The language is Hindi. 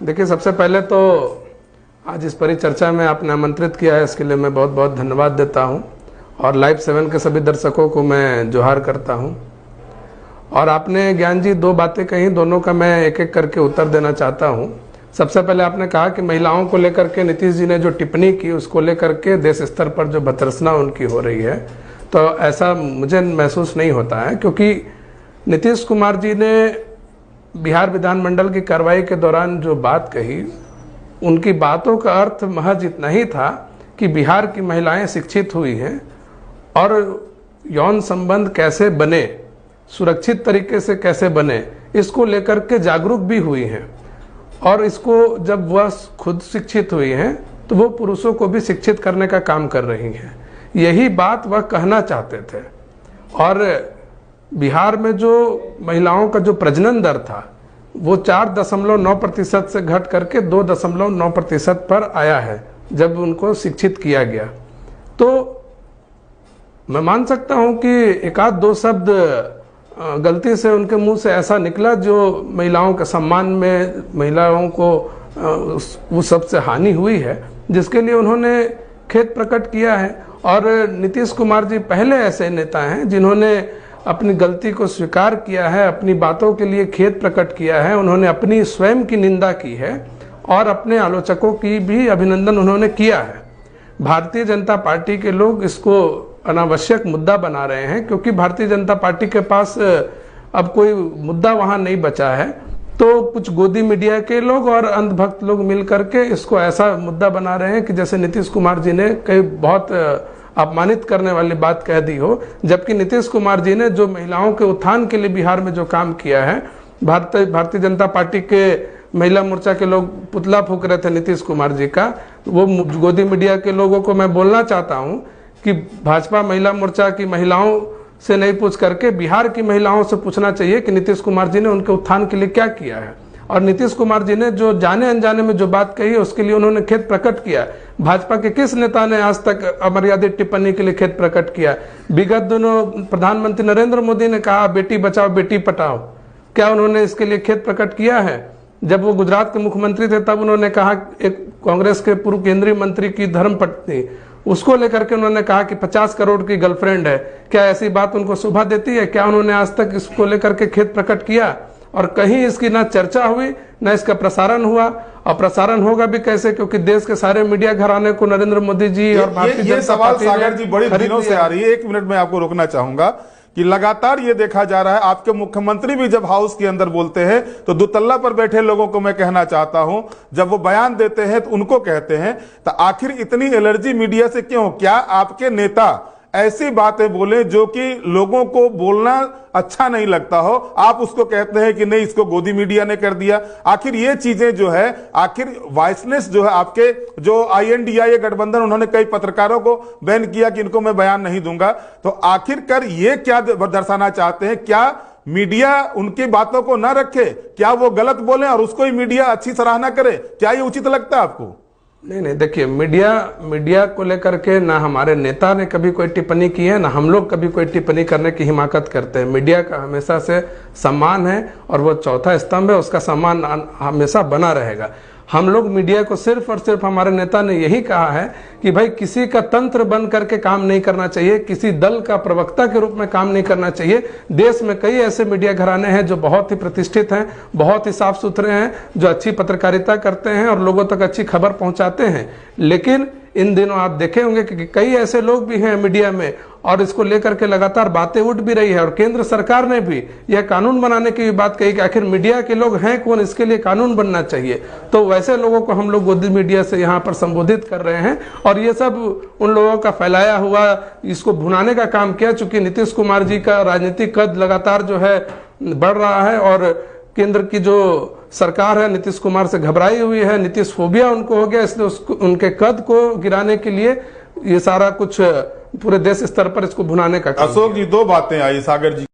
देखिए, सबसे पहले तो आज इस परिचर्चा में आपने आमंत्रित किया है, इसके लिए मैं बहुत बहुत धन्यवाद देता हूं और लाइव 7 के सभी दर्शकों को मैं जोहार करता हूं। और आपने ज्ञान जी 2 बातें कही, दोनों का मैं एक एक करके उत्तर देना चाहता हूं। सबसे पहले आपने कहा कि महिलाओं को लेकर के नीतीश जी ने जो टिप्पणी की, उसको लेकर के देश स्तर पर जो भर्त्सना उनकी हो रही है, तो ऐसा मुझे महसूस नहीं होता है, क्योंकि नीतीश कुमार जी ने बिहार विधानमंडल की कार्रवाई के दौरान जो बात कही, उनकी बातों का अर्थ महज इतना ही था कि बिहार की महिलाएं शिक्षित हुई हैं और यौन संबंध कैसे बने, सुरक्षित तरीके से कैसे बने, इसको लेकर के जागरूक भी हुई हैं। और इसको जब वह खुद शिक्षित हुई हैं तो वो पुरुषों को भी शिक्षित करने का काम कर रही हैं। यही बात वह कहना चाहते थे। और बिहार में जो महिलाओं का जो प्रजनन दर था वो 4.9% से घट करके 2.9% पर आया है जब उनको शिक्षित किया गया। तो मैं मान सकता हूं कि एक आध 2 शब्द गलती से उनके मुंह से ऐसा निकला जो महिलाओं के सम्मान में, महिलाओं को उस सबसे हानि हुई है, जिसके लिए उन्होंने खेद प्रकट किया है। और नीतीश कुमार जी पहले ऐसे नेता हैं जिन्होंने अपनी गलती को स्वीकार किया है, अपनी बातों के लिए खेद प्रकट किया है, उन्होंने अपनी स्वयं की निंदा की है और अपने आलोचकों की भी अभिनंदन उन्होंने किया है। भारतीय जनता पार्टी के लोग इसको अनावश्यक मुद्दा बना रहे हैं, क्योंकि भारतीय जनता पार्टी के पास अब कोई मुद्दा वहां नहीं बचा है। तो कुछ गोदी मीडिया के लोग और अंधभक्त लोग मिलकर के इसको ऐसा मुद्दा बना रहे हैं कि जैसे नीतीश कुमार जी ने कई बहुत अपमानित करने वाली बात कह दी हो, जबकि नीतीश कुमार जी ने जो महिलाओं के उत्थान के लिए बिहार में जो काम किया है, भारतीय जनता पार्टी के महिला मोर्चा के लोग पुतला फूंक रहे थे नीतीश कुमार जी का। वो गोदी मीडिया के लोगों को मैं बोलना चाहता हूं कि भाजपा महिला मोर्चा की महिलाओं से नहीं पूछ करके बिहार की महिलाओं से पूछना चाहिए कि नीतीश कुमार जी ने उनके उत्थान के लिए क्या किया है। और नीतीश कुमार जी ने जो जाने अनजाने में जो बात कही है उसके लिए उन्होंने खेद प्रकट किया। भाजपा के किस नेता ने आज तक अमर्यादित टिप्पणी के लिए खेद प्रकट किया? विगत दिनों प्रधानमंत्री नरेंद्र मोदी ने कहा बेटी बचाओ बेटी पढ़ाओ, क्या उन्होंने इसके लिए खेद प्रकट किया है? जब वो गुजरात के मुख्यमंत्री थे तब उन्होंने कहा, एक कांग्रेस के पूर्व केंद्रीय मंत्री की धर्मपत्नी, उसको लेकर के उन्होंने कहा कि 50 करोड़ की गर्लफ्रेंड है, क्या ऐसी बात उनको शोभा देती है? क्या उन्होंने आज तक इसको लेकर के खेद प्रकट किया? और कहीं इसकी ना चर्चा हुई, ना इसका प्रसारण हुआ। और प्रसारण होगा भी कैसे, क्योंकि देश के सारे मीडिया घराने को नरेंद्र मोदी जी और भारतीय जनता पार्टी सागर जी बड़े दिनों से आ रही है। 1 मिनट में आपको रोकना चाहूंगा कि लगातार ये देखा जा रहा है, आपके मुख्यमंत्री भी जब हाउस के अंदर बोलते हैं तो दुतल्ला पर बैठे लोगों को मैं कहना चाहता हूं, जब वो बयान देते हैं तो उनको कहते हैं, तो आखिर इतनी एलर्जी मीडिया से क्यों? क्या आपके नेता ऐसी बातें बोले जो कि लोगों को बोलना अच्छा नहीं लगता हो, आप उसको कहते हैं कि नहीं इसको गोदी मीडिया ने कर दिया? आखिर ये चीजें जो है, आखिर वॉइसनेस जो है, आपके जो INDIA गठबंधन, उन्होंने कई पत्रकारों को बैन किया कि इनको मैं बयान नहीं दूंगा, तो आखिरकार ये क्या दर्शाना चाहते हैं? क्या मीडिया उनकी बातों को ना रखे? क्या वो गलत बोले और उसको ही मीडिया अच्छी सराहना करे? क्या ये उचित लगता है आपको? नहीं, देखिए, मीडिया को लेकर के ना हमारे नेता ने कभी कोई टिप्पणी की है, ना हम लोग कभी कोई टिप्पणी करने की हिमाकत करते हैं। मीडिया का हमेशा से सम्मान है और वो चौथा स्तंभ है, उसका सम्मान हमेशा बना रहेगा। हम लोग मीडिया को सिर्फ और सिर्फ, हमारे नेता ने यही कहा है कि भाई किसी का तंत्र बन करके काम नहीं करना चाहिए, किसी दल का प्रवक्ता के रूप में काम नहीं करना चाहिए। देश में कई ऐसे मीडिया घराने हैं जो बहुत ही प्रतिष्ठित हैं, बहुत ही साफ सुथरे हैं, जो अच्छी पत्रकारिता करते हैं और लोगों तक अच्छी खबर पहुंचाते हैं। लेकिन इन दिनों आप देखे होंगे कि कई ऐसे लोग भी हैं मीडिया में, और इसको लेकर के लगातार बातें उठ भी रही है। और केंद्र सरकार ने भी यह कानून बनाने की बात कही कि आखिर मीडिया के लोग हैं कौन, इसके लिए कानून बनना चाहिए। तो वैसे लोगों को हम लोग गोदी मीडिया से यहाँ पर संबोधित कर रहे हैं, और ये सब उन लोगों का फैलाया हुआ, इसको भुनाने का काम किया। चूंकि नीतीश कुमार जी का राजनीतिक कद लगातार जो है बढ़ रहा है और केंद्र की जो सरकार है नीतीश कुमार से घबराई हुई है, नीतीश फोबिया उनको हो गया, इसलिए उनके कद को गिराने के लिए ये सारा कुछ पूरे देश स्तर पर इसको भुनाने का काम। अशोक जी, 2 बातें आई सागर जी।